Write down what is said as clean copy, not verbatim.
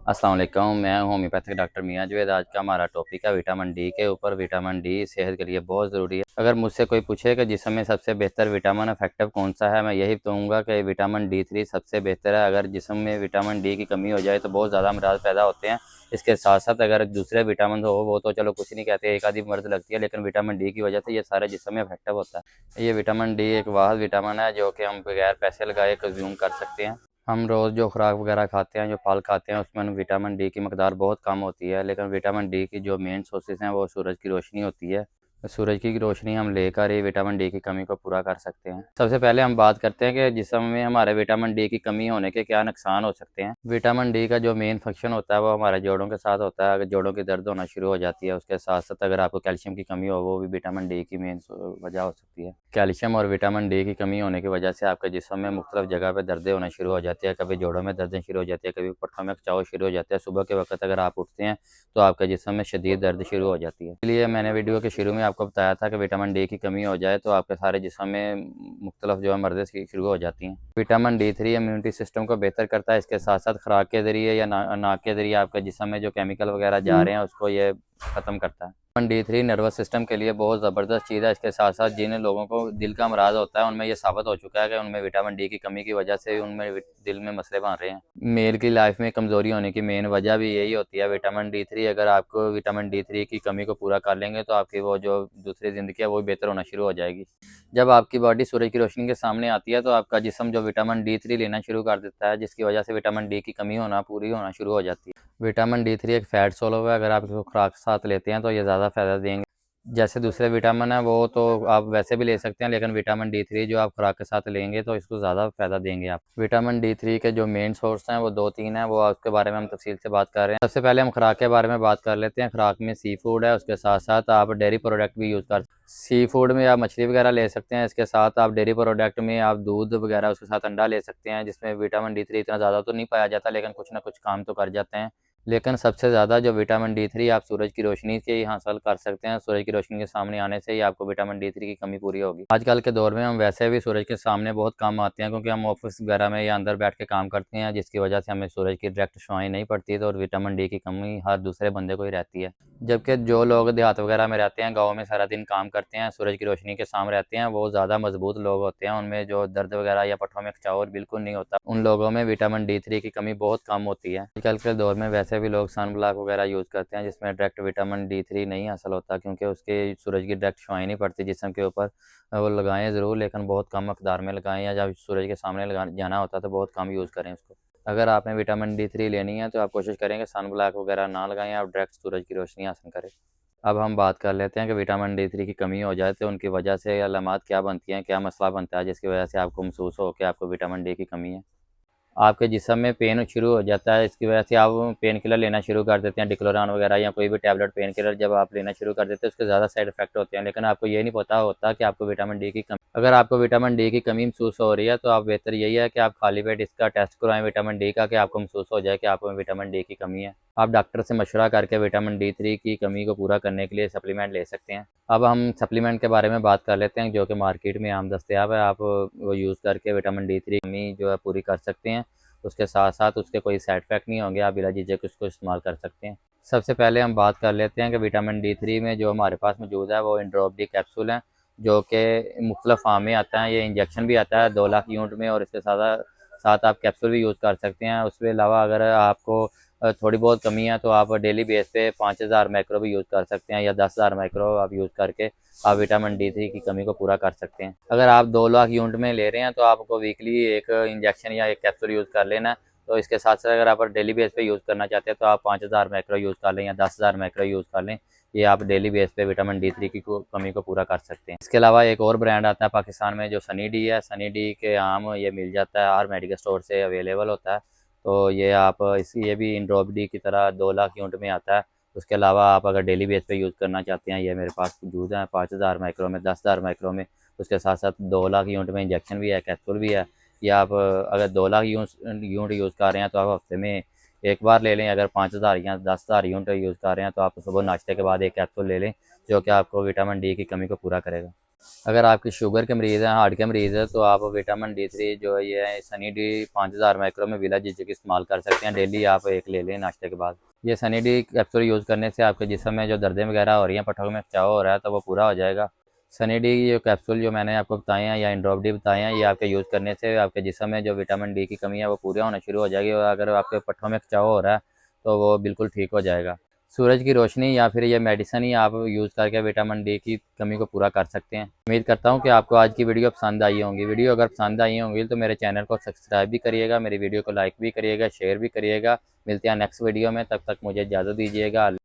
अस्सलाम वालेकुम, मैं हूं होम्योपैथिक डॉक्टर मियां जवेद। आज का हमारा टॉपिक है विटामिन डी के ऊपर। विटामिन डी सेहत के लिए बहुत ज़रूरी है। अगर मुझसे कोई पूछे कि जिस्म में सबसे बेहतर विटामिन इफेक्टिव कौन सा है, मैं यही कहूँगा कि विटामिन डी 3 सबसे बेहतर है। अगर जिस्म में विटामिन डी की कमी हो जाए तो बहुत ज़्यादा अमराज पैदा होते हैं। इसके साथ साथ अगर दूसरे विटामिन हो वो तो चलो कुछ नहीं कहते, एक आधी मर्ज लगती है, लेकिन विटामिन डी की वजह से ये सारे जिस्म में इफेक्टिव होता है। ये विटामिन डी एक वाहिद विटामिन है जो कि हम बगैर पैसे लगाए कंज्यूम कर सकते हैं। हम रोज़ जो खुराक वगैरह खाते हैं, जो फल खाते हैं, उसमें विटामिन डी की मकदार बहुत कम होती है। लेकिन विटामिन डी की जो मेन सोर्सेज़ हैं वो सूरज की रोशनी होती है। सूरज की रोशनी हम लेकर ही विटामिन डी की कमी को पूरा कर सकते हैं। सबसे पहले हम बात करते हैं कि जिस्म में हमारे विटामिन डी की कमी होने के क्या नुकसान हो सकते हैं। विटामिन डी का जो मेन फंक्शन होता है वो हमारे जोड़ों के साथ होता है। अगर जोड़ों की दर्द होना शुरू हो जाती है, उसके साथ साथ अगर आपको कैल्शियम की कमी हो, वो भी विटामिन डी की मेन वजह हो सकती है। कैल्शियम और विटामिन डी की कमी होने की वजह से आपके जिस्म में मुख्तलिफ जगह पर दर्दें होना शुरू हो जाती है। कभी जोड़ों में दर्दें शुरू हो जाती है, कभी पट्टों में खिंचाव शुरू हो जाता है। सुबह के वक्त अगर आप उठते हैं तो आपके जिस्म में शदीद दर्द शुरू हो जाती है। इसलिए मैंने वीडियो के शुरू में आपको बताया था कि विटामिन डी की कमी हो जाए तो आपके सारे जिस्म में मुख्तलिफ जो है मर्ज़ें शुरू हो जाती हैं। विटामिन डी 3 इम्यूनिटी सिस्टम को बेहतर करता है। इसके साथ साथ खुराक के ज़रिए या नाक के ज़रिए आपके जिस्म में जो केमिकल वगैरह जा रहे हैं उसको ये ख़त्म करता है। विटामिन डी 3 नर्वस सिस्टम के लिए बहुत ज़बरदस्त चीज़ है। इसके साथ साथ जिन लोगों को दिल का अमराज होता है उनमें ये साबित हो चुका है कि उनमें विटामिन डी की कमी की वजह से उनमें दिल में मसले बन रहे हैं। मेल की लाइफ में कमज़ोरी होने की मेन वजह भी यही होती है विटामिन डी 3। अगर आपको विटामिन डी 3 की कमी को पूरा कर लेंगे तो आपकी वो जो दूसरी ज़िंदगी है वो भी बेहतर होना शुरू हो जाएगी। जब आपकी बॉडी सूरज की रोशनी के सामने आती है तो आपका जिस्म जो विटामिन डी 3 लेना शुरू कर देता है, जिसकी वजह से विटामिन डी की कमी पूरी होना शुरू हो जाती है। विटामिन डी 3 एक फैट सोलो है। अगर आप इसको खुराक के साथ लेते हैं तो ये ज़्यादा फ़ायदा देंगे। जैसे दूसरे विटामिन है वो तो आप वैसे भी ले सकते हैं, लेकिन विटामिन डी 3 जो आप खुराक के साथ लेंगे तो इसको ज़्यादा फ़ायदा देंगे आप। विटामिन डी 3 के जो मेन सोर्स हैं वो 2-3 हैं, वो उसके बारे में हम तफसील से बात कर रहे हैं। सबसे पहले हम खुराक के बारे में बात कर लेते हैं। खुराक में सी फूड है, उसके साथ साथ आप डेयरी प्रोडक्ट भी यूज़ कर। सी फूड में आप मछली वगैरह ले सकते हैं। इसके साथ आप डेयरी प्रोडक्ट में आप दूध वगैरह उसके साथ अंडा ले सकते हैं, जिसमें विटामिन डी 3 इतना ज़्यादा तो नहीं पाया जाता, लेकिन कुछ ना कुछ काम तो कर जाते हैं। लेकिन सबसे ज़्यादा जो विटामिन डी 3 आप सूरज की रोशनी से ही हासिल कर सकते हैं। सूरज की रोशनी के सामने आने से ही आपको विटामिन डी 3 की कमी पूरी होगी। आजकल के दौर में हम वैसे भी सूरज के सामने बहुत कम आते हैं, क्योंकि हम ऑफिस वगैरह में या अंदर बैठ के काम करते हैं, जिसकी वजह से हमें सूरज की डायरेक्ट छाँव नहीं पड़ती, तो और विटामिन डी की कमी हर दूसरे बंदे को ही रहती है। जबकि जो लोग देहात वगैरह में रहते हैं, गाँव में सारा दिन काम करते हैं, सूरज की रोशनी के सामने रहते हैं, वो ज़्यादा मजबूत लोग होते हैं। उनमें जो दर्द वगैरह या पट्टों में खिंचाव बिल्कुल नहीं होता। उन लोगों में विटामिन डी 3 की कमी बहुत कम होती है। आजकल के दौर में वैसे भी लोग सन ब्लॉक वगैरह यूज़ करते हैं, जिसमें डायरेक्ट विटामिन डी 3 नहीं हासिल होता, क्योंकि उसके सूरज की डायरेक्ट छाँव नहीं पड़ती जिस्म के ऊपर। वो लगाएँ ज़रूर, लेकिन बहुत कम मकदार में लगाएँ, या जब सूरज के सामने जाना होता है तो बहुत कम यूज़ करें उसको। अगर आपने विटामिन डी 3 लेनी है तो आप कोशिश करें कि सन ब्लॉक वगैरह ना लगाएँ, आप डायरेक्ट सूरज की रोशनी हासिल करें। अब हम बात कर लेते हैं कि विटामिन डी 3 की कमी हो जाए तो उनकी वजह से अलामत क्या बनती हैं, क्या मसला बनता है जिसकी वजह से आपको महसूस हो कि आपको विटामिन डी की कमी है। आपके जिस्म में पेन शुरू हो जाता है, इसकी वजह से आप पेन किलर लेना शुरू कर देते हैं, डिक्लोरान वगैरह या कोई भी टैबलेट पेन किलर जब आप लेना शुरू कर देते हैं उसके ज़्यादा साइड इफ़ेक्ट होते हैं, लेकिन आपको ये नहीं पता होता कि आपको विटामिन डी की कमी। अगर आपको विटामिन डी की कमी महसूस हो रही है तो आप बेहतर यही है कि आप खाली पेट इसका टेस्ट करवाएं विटामिन डी का, कि आपको महसूस हो जाए कि आपको विटामिन डी की कमी है। आप डॉक्टर से मशवरा करके विटामिन डी 3 की कमी को पूरा करने के लिए सप्लीमेंट ले सकते हैं। अब हम सप्लीमेंट के बारे में बात कर लेते हैं जो कि मार्केट में आम दस्तयाब है। आप वो यूज़ करके विटामिन डी 3 कमी जो है पूरी कर सकते हैं। उसके साथ-साथ उसके कोई साइड इफ़ेक्ट नहीं होंगे, आप बिला झिझक उसको इस्तेमाल कर सकते हैं। सबसे पहले हम बात कर लेते हैं कि विटामिन डी 3 में जो हमारे पास मौजूद है वो एंड्रोप डी कैप्सूल हैं, जो कि मुख्तलिफ फार्म में आता है। ये इंजेक्शन भी आता है 2 लाख यूनिट में, और इसके साथ साथ आप कैप्सूल भी यूज़ कर सकते हैं। उसके अलावा अगर आपको थोड़ी बहुत कमी है तो आप डेली बेस पे 5000 मैक्रो भी यूज़ कर सकते हैं, या 10,000 मैक्रो आप यूज़ करके आप विटामिन डी 3 की कमी को पूरा कर सकते हैं। अगर आप 2 लाख यूनिट में ले रहे हैं तो आपको वीकली एक इंजेक्शन या एक कैप्सूल यूज़ कर लेना है। तो इसके साथ साथ अगर आप डेली बेस पे यूज़ करना चाहते हैं तो आप 5000 मैक्रो यूज़ कर लें या 10,000 मैक्रो यूज़ कर लें। ये आप डेली बेस पे विटामिन डी 3 की कमी को पूरा कर सकते हैं। इसके अलावा एक और ब्रांड आता है पाकिस्तान में जो सनी डी है। सनी डी के आम ये मिल जाता है, हर मेडिकल स्टोर से अवेलेबल होता है। तो ये आप ये भी इंड्रोप डी की तरह 2 लाख यूनिट में आता है। उसके अलावा आप अगर डेली बेस पे यूज़ करना चाहते हैं, ये मेरे पास मौजूद है 5000 माइक्रो में, 10,000 माइक्रो में। उसके साथ साथ 2 लाख यूनिट में इंजेक्शन भी है, कैप्सूल भी है। या आप अगर 2 लाख यूनिट यूज़ कर रहे हैं तो आप हफ्ते में एक बार ले लें। अगर 5000 या 10,000 यूनिट यूज़ कर रहे हैं तो आप सुबह नाश्ते के बाद एक कैप्सूल ले लें, जो कि आपको विटामिन डी की कमी को पूरा करेगा। अगर आपकी शुगर के मरीज़ हैं, हार्ट के मरीज़ हैं, तो आप विटामिन D3 जो है ये सनी डी 5000 माइक्रो में विला जीजी इस्तेमाल कर सकते हैं। डेली आप एक ले लें नाश्ते के बाद। ये सनी डी कैप्सूल यूज़ करने से आपके जिस्म में जो दर्दें वगैरह हो रही हैं, पट्टों में खिंचाव हो रहा है, तो वो पूरा हो जाएगा। सनी डी जो कैप्सूल जो मैंने आपको बताए हैं या इंड्रॉप डी बताए हैं, ये आपके यूज़ करने से आपके जिस्म में जो विटामिन डी की कमी है वो पूरा होना शुरू हो जाएगी, और अगर आपके पट्टों में खिंचाव हो रहा है तो वो बिल्कुल ठीक हो जाएगा। सूरज की रोशनी या फिर ये मेडिसिन ही आप यूज़ करके विटामिन डी की कमी को पूरा कर सकते हैं। उम्मीद करता हूँ कि आपको आज की वीडियो पसंद आई होंगी। वीडियो अगर पसंद आई होंगी तो मेरे चैनल को सब्सक्राइब भी करिएगा, मेरी वीडियो को लाइक भी करिएगा, शेयर भी करिएगा। मिलते हैं नेक्स्ट वीडियो में, तब तक मुझे इजाज़त दीजिएगा।